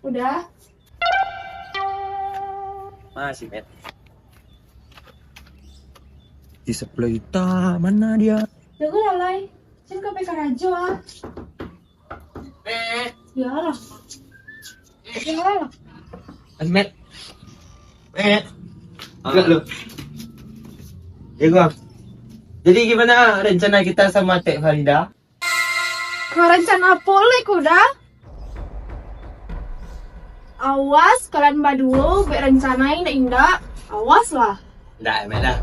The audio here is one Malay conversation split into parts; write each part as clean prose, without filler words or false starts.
Udah. Masih, Met. Di sebelah kita, mana dia? Jago lalai. Sen ka peka rajo ah. Yalah. Yalah. Met. Met. Enggak lu. Ya gua. Jadi gimana rencana kita sama Teh Farida? Kau rencana apa le kuda? Awas kalian berdua berencanain indah. Awas lah. Enggak, Met dah.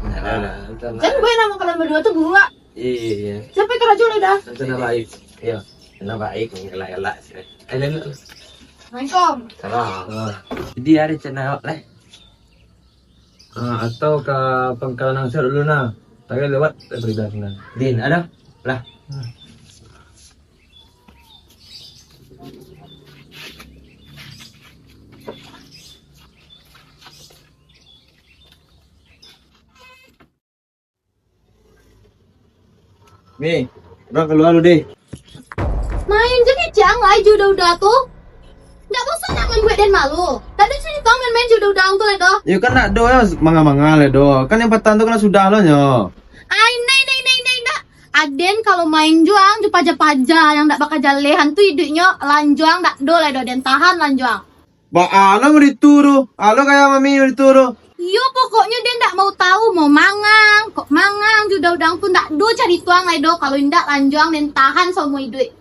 Kan gue nama kalian berdua tuh gua. Iya. Siapa yang rajo le dah? Rencana baik. Iya. Rencana baik, ngelak-ngelak. Ayo. Assalamualaikum. Salam. Jadi ada rencana leh. Atau ke Pangkalan Angsa dulu nah. Tadi lewat Farida sana. Din, ada? Lah. Nih, orang keluar lu deh. Main jadi jangan udah tuh. Nggak bosan nak main gue dan malu. Tadi cerita main udah tuh le doh. Ya kan nak do ya manga-manga le do. Kan yang petang tuh kan sudah lo nyo. Ay, nay. Aden kalau main juang ju paja-paja yang ndak bakal jalehan tuh hidupnya lanjuang ndak do le do dan tahan lanjuang. Ba alo mau dituru. Alo kayak mami mau dituru. Yo pokoknya dia ndak mau tahu mau mangang, kok mangang ju udang tuh ndak do cari tuang le do kalau ndak lanjuang dan tahan semua hidup.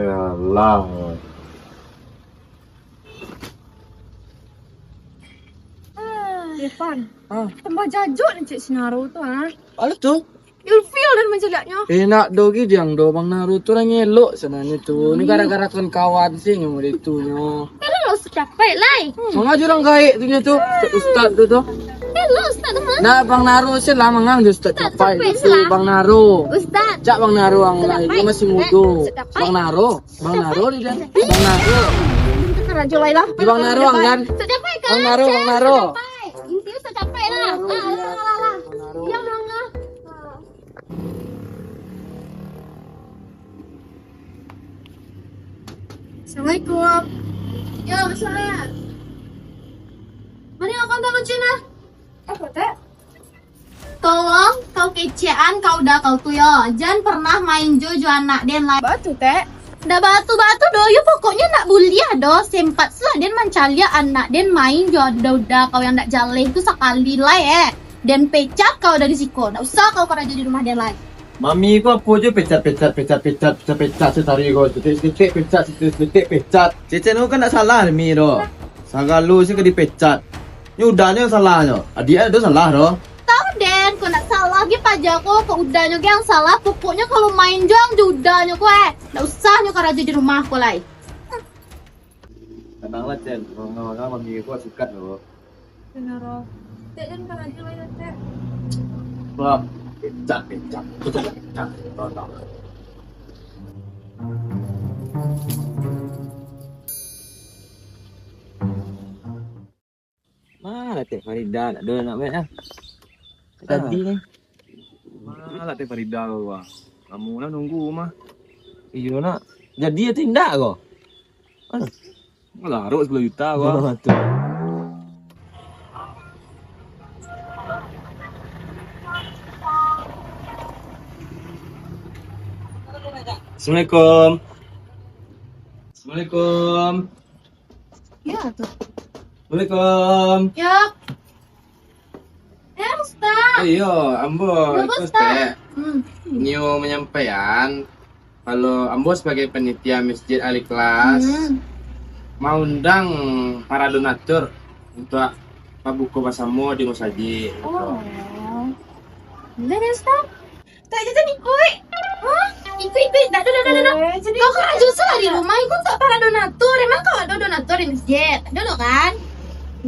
Allah. Depan. Tambah jajuk nih cik Sinaru tuh ah. Apa tuh? Ilfil dan menjelaknya. Enak do gitu yang do Bang Naruto orang elok sebenarnya tuh. Ini gara-gara kawan sih yang udah itu nyo. Kalau lo capek lai. Mengaju orang kaya tuh gitu. Ustad tuh. Kalau ustaz mah. Nah Bang Naruto sih lah mengang Ustad capai itu Bang Naruto. Ustaz. Cak Bang Naruto ang lain dia masih muda. Bang Naruto di dia. Bang Naruto. Rajo lai lah. Di Bang Naruto ang kan. Capek kan? Bang Naruto. Intinya sudah capek lah. Yang mana? Assalamualaikum. Ya, misalnya. Mari akan tahu Cina. Apa teh? Tolong kau kecean kau dah kau tuh ya. Jangan pernah main jojo anak den lain. Batu teh. Dah batu-batu do, yo pokoknya nak bulia do. Sempat lah den mencalia anak den main jo udah kau yang nak jaleh itu sekali lah Den pecat kau dari siko. Nggak usah kau kerja di rumah den lain. Mami ko apa aja pecat setari ko. Titik pecat. Cece nu kan tak salah mi do. Sagal lu sih ke dipecat. Ni udahnya yang salahnya. Adik ada salah do. Tahu den, kau nak salah lagi pajaku, kau udahnya yang salah. Pokoknya kalau main juang udahnya kau nggak usah nyo kerja di rumah kau lai. Tenang lah Cen. Ngomong-ngomong mami ko sikat lo. Benar. Dek kan kerja lai teh. Wah, pecat. Tolong. Mana Teh Farida? Nak dulu nak main ah. Tadi ni. Malah Teh Farida gua. Kamu lah nunggu mah. Iyo nak. Jadi atau tidak kau? Larut 10 juta gua. Tu. Assalamualaikum. Assalamualaikum. Ya tuh. Assalamualaikum. Ya. Ustaz. Iya, ambo Ya, itu Ustaz. Teh. Nio menyampaikan kalau ambo sebagai panitia masjid ahli kelas mau undang para donatur untuk pabuku basamu di Musaji. Oh. Bener ya, Ustaz? Tak jadi ikut. Hah? Ikut. Dah. Kau kan aja lah di rumah, ikut tak para donatur. Emang kau ada donatur di masjid? Ada lo kan?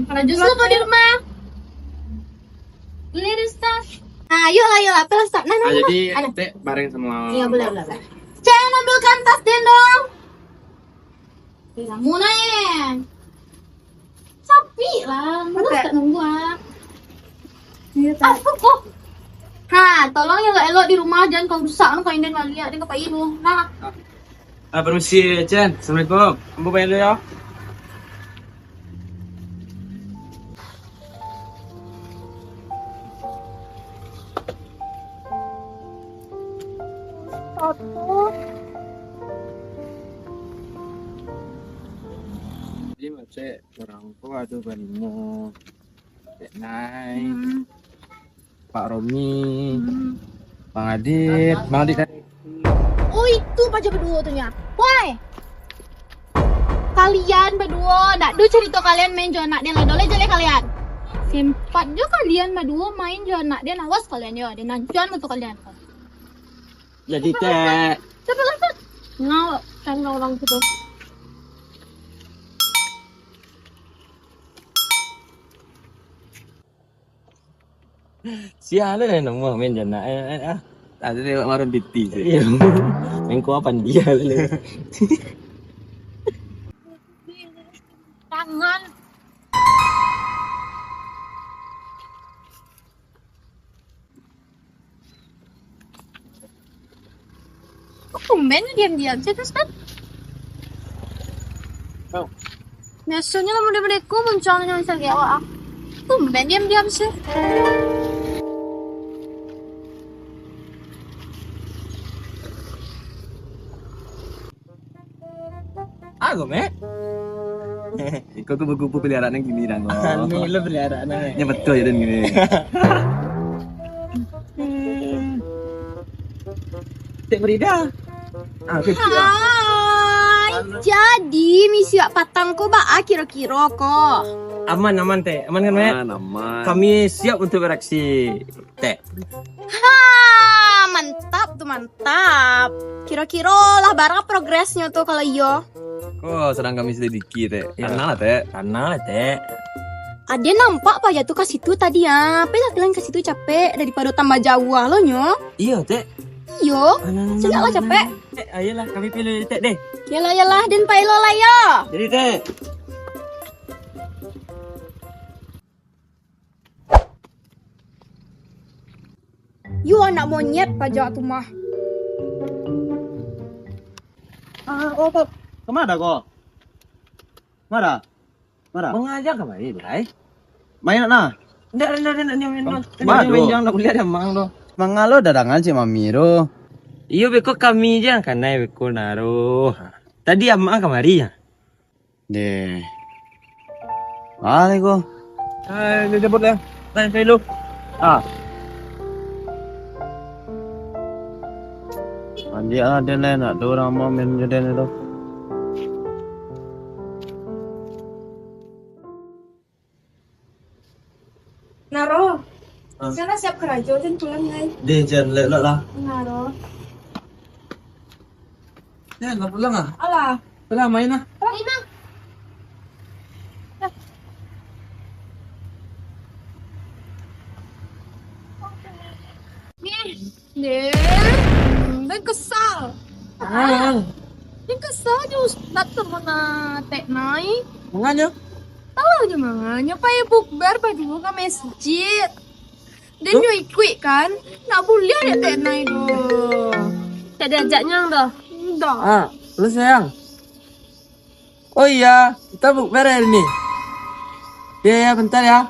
Para justru kau di rumah. Bener ya, Ustaz? Nah, yuk lah, pelas tak. Nah, Nah, jadi Ada. Teh bareng sama. Iya, boleh. Cen, ambilkan tas Den dong. Kamu naik. Sapi lah, mana tak nunggu ah. Apa kok? Ha, tolong ya elok di rumah jangan kau rusak kan kau ingin lihat dia kapai lu. Nah, Permisi, Chen. Assalamualaikum. Ambo bayar dulu ya. Jadi macam orang tua ada banyak. Cek Nai, Pak Romi, Bang Adit, kan. oh itu pacar berdua tuh nya. Woi. Kalian berdua, nak do cerita kalian main jo nak dia lah dole jale kalian. Sempat jo kalian berdua main jo nak dia awas kalian yo, dia nancuan untuk kalian. Jadi Teh, Cepat. Ngau kan orang itu. siapa lah nama main jana ah. Ada lewat marun titi sih. Iya. Main ko apa dia le. Tangan. Kok tumben diam-diam sih terus kan? Oh. Biasanya lah muda-mudaku munculnya misalnya awak. Tumben diam-diam sih. Aku me. Kau tuh kupu peliharaan yang gini dong. Ini lo peliharaan aja. Ya betul ya dan gini. Cek berida. Ah, kecil. Hai, jadi misi wak patangku bak kira-kira kok. Aman Teh. Aman kan me? Nama. Kami siap untuk beraksi Teh. Ha, mantap tuh mantap. Kira-kira lah barang progresnya tuh kalau iyo. Kok sedang kami selidiki teh. Kenal lah teh. Karena Teh. Ada nampak Pak Jatuh ke situ tadi ya. Tapi kalian ke situ capek daripada tambah jauh lo nyo. Iya Teh. Iyo, sejak lah capek. Teh, ayolah kami pilih Teh deh. Yalah dan pailo lah yo. Jadi Teh. Yo anak monyet pajak tuh mah. Kemana kok? Mana? Mau ngajak kemari, Bray? Main nah. Ndak main. Waduh. Jangan kuliah ada mang lo. Mangalo dadangan si Mamiro. Iyo beko kami aja karena beko naro. Tadi ama kemari ya. Deh. Mari kok. Dia jemput ya. Tanya lu. Ah, Andi ada lain nak orang mau main jaden itu. Naro. Sana siap kerajo dan pulang guys. Deh jangan lelak lah. Naro. ya nggak pulang ah. Alah. Pulang main ah. Ina. Nih, dan kesal. Ah, Yang kesal jus datang mana tek naik. manganya. Tahu aja manganya pakai bukber dulu ke masjid. Dan yo ikut kan, nak boleh ada tek naik doh. Tak diajaknya dah. Dah. Ah, lu sayang. Oh iya, kita bukber hari ini. Ya, bentar ya.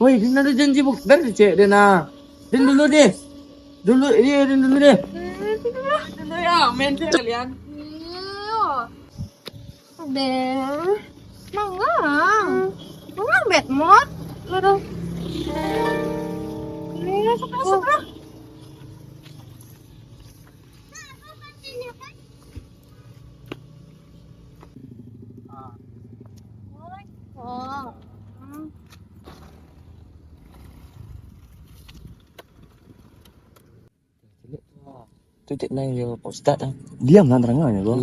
Woi, Dina ada janji bukber tuh, Cek Dina. Din dulu deh. Dulu deh. Dulu ya, main sih kalian. Deh, mangang. Mangang bed mod. Lalu. Ini suka. Oh. Tuh Cek Nang yo Pak Ustaz ah. Diam lah terangannya kok.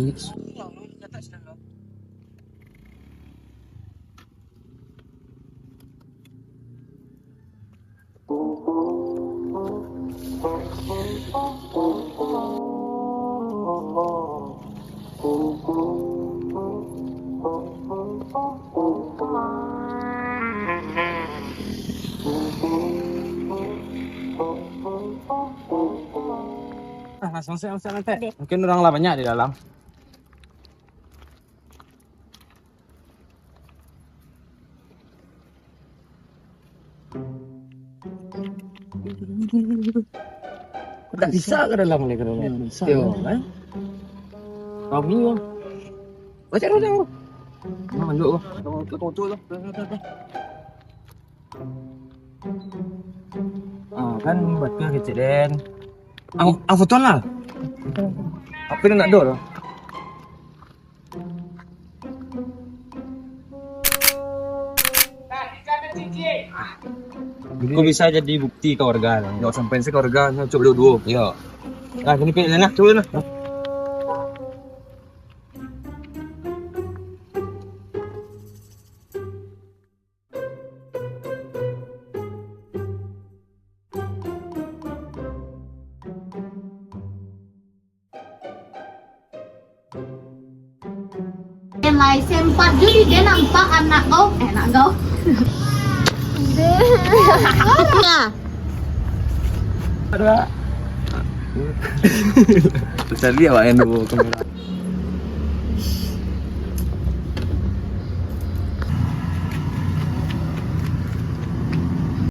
Langsung sih nanti. Mungkin orang lah banyak di dalam. Tak bisa ke dalam ni ke dalam. Bisa. Yo, kan? Kami yo. Baca dulu. Mana dulu? Kau tu tu. Ah, kan betul kecil. Ang foto lah. Apa dia nak dor? Kau bisa jadi bukti ke warga. Enggak sampai ke warga, coba dulu. Yo. Nah, ini pilih lah, coba lah. Nilai sempat jadi dia nampak anak kau, anak kau. Ada. Bisa lihat awak yang dulu kamera.